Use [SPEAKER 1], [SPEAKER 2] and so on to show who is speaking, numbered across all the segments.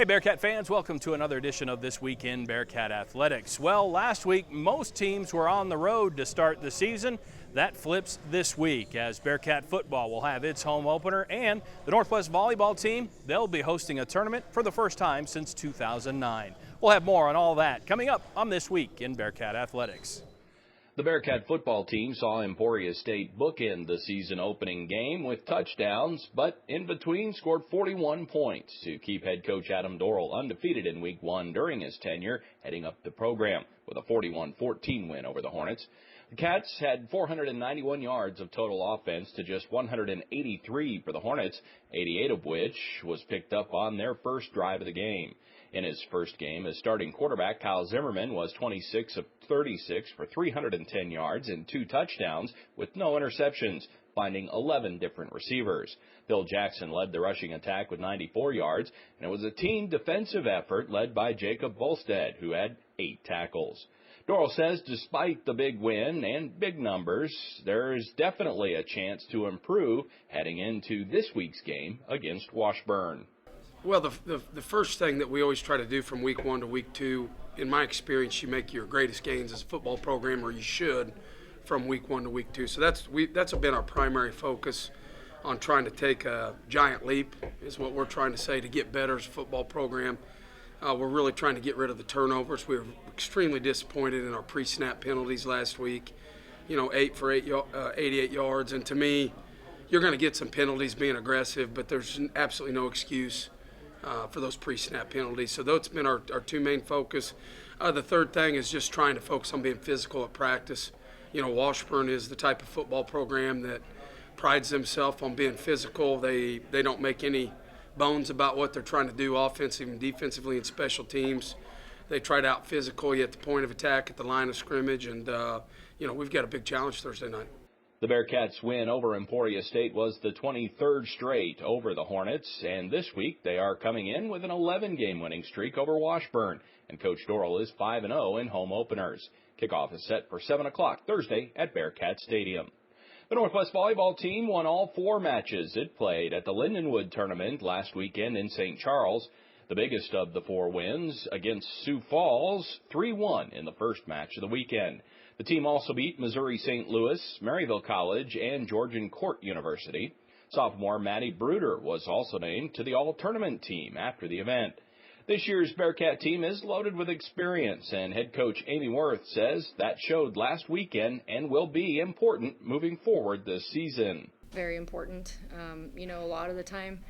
[SPEAKER 1] Hey Bearcat fans, welcome to another edition of This Week in Bearcat Athletics. Well, last week most teams were on the road to start the season. That flips this week as Bearcat football will have its home opener, and the Northwest volleyball team, they'll be hosting a tournament for the first time since 2009. We'll have more on all that coming up on This Week in Bearcat Athletics.
[SPEAKER 2] The Bearcat football team saw Emporia State bookend the season opening game with touchdowns, but in between scored 41 points to keep head coach Adam Dorrell undefeated in Week 1 during his tenure, heading up the program with a 41-14 win over the Hornets. The Cats had 491 yards of total offense to just 183 for the Hornets, 88 of which was picked up on their first drive of the game. In his first game as starting quarterback, Kyle Zimmerman was 26 of 36 for 310 yards and 2 touchdowns with no interceptions, finding 11 different receivers. Bill Jackson led the rushing attack with 94 yards, and it was a team defensive effort led by Jacob Volstead, who had 8 tackles. Dorrell says despite the big win and big numbers, there is definitely a chance to improve heading into this week's game against Washburn.
[SPEAKER 3] Well, the first thing that we always try to do from week 1 to week 2, in my experience, you make your greatest gains as a football program, or you should, from week 1 to week 2. So that's been our primary focus on trying to take a giant leap, is what we're trying to say, to get better as a football program. We're really trying to get rid of the turnovers. We were extremely disappointed in our pre-snap penalties last week. 8 for 88 yards, and to me, you're going to get some penalties being aggressive, but there's absolutely no excuse for those pre-snap penalties. So that's been our two main focus. The third thing is just trying to focus on being physical at practice. Washburn is the type of football program that prides themselves on being physical. They don't make any bones about what they're trying to do offensively and defensively in special teams. They try to out physical you at the point of attack, at the line of scrimmage, and we've got a big challenge Thursday night.
[SPEAKER 2] The Bearcats' win over Emporia State was the 23rd straight over the Hornets, and this week they are coming in with an 11-game winning streak over Washburn, and Coach Dorrell is 5-0 in home openers. Kickoff is set for 7 o'clock Thursday at Bearcat Stadium. The Northwest volleyball team won all 4 matches it played at the Lindenwood tournament last weekend in St. Charles. The biggest of the 4 wins against Sioux Falls, 3-1 in the first match of the weekend. The team also beat Missouri St. Louis, Maryville College, and Georgian Court University. Sophomore Maddie Bruder was also named to the all-tournament team after the event. This year's Bearcat team is loaded with experience, and head coach Amy Worth says that showed last weekend and will be important moving forward this season.
[SPEAKER 4] Very important. A lot of the time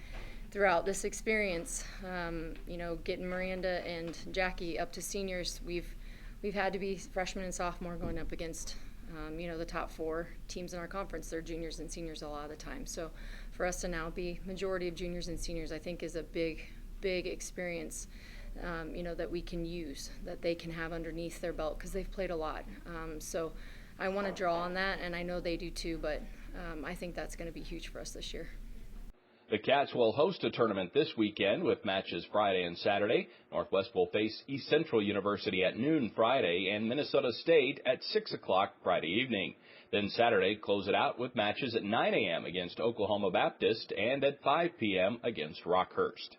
[SPEAKER 4] throughout this experience, getting Miranda and Jackie up to seniors, we've had to be freshmen and sophomore going up against, the top 4 teams in our conference. They're juniors and seniors a lot of the time. So for us to now be majority of juniors and seniors, I think is a big experience, that we can use, that they can have underneath their belt because they've played a lot. So I want to draw on that, and I know they do too, but I think that's going to be huge for us this year.
[SPEAKER 2] The Cats will host a tournament this weekend with matches Friday and Saturday. Northwest will face East Central University at noon Friday and Minnesota State at 6 o'clock Friday evening. Then Saturday, close it out with matches at 9 a.m. against Oklahoma Baptist and at 5 p.m. against Rockhurst.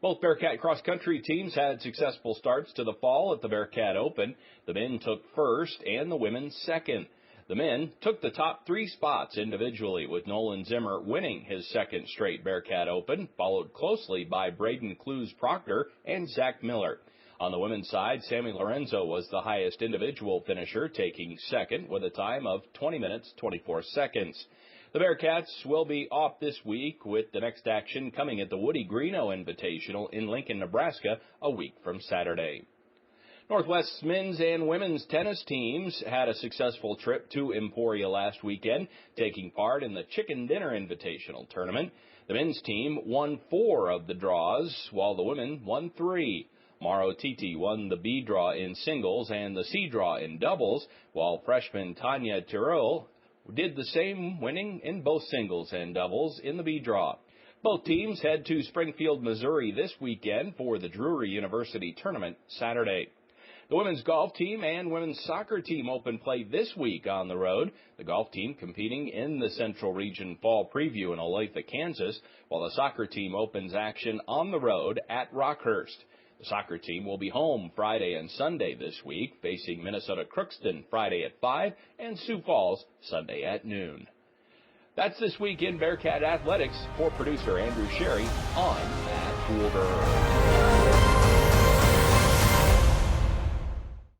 [SPEAKER 2] Both Bearcat cross-country teams had successful starts to the fall at the Bearcat Open. The men took first and the women second. The men took the top 3 spots individually, with Nolan Zimmer winning his second straight Bearcat Open, followed closely by Braden Clues-Proctor and Zach Miller. On the women's side, Sammy Lorenzo was the highest individual finisher, taking second with a time of 20 minutes, 24 seconds. The Bearcats will be off this week, with the next action coming at the Woody Greeno Invitational in Lincoln, Nebraska, a week from Saturday. Northwest's men's and women's tennis teams had a successful trip to Emporia last weekend, taking part in the Chicken Dinner Invitational tournament. The men's team won 4 of the draws, while the women won 3. Maro Titi won the B draw in singles and the C draw in doubles, while freshman Tanya Tirol did the same, winning in both singles and doubles in the B draw. Both teams head to Springfield, Missouri this weekend for the Drury University tournament Saturday. The women's golf team and women's soccer team open play this week on the road. The golf team competing in the Central Region Fall Preview in Olathe, Kansas, while the soccer team opens action on the road at Rockhurst. The soccer team will be home Friday and Sunday this week, facing Minnesota Crookston Friday at 5 and Sioux Falls Sunday at noon. That's this week in Bearcat Athletics. For producer Andrew Sherry, I'm Matt Goulder.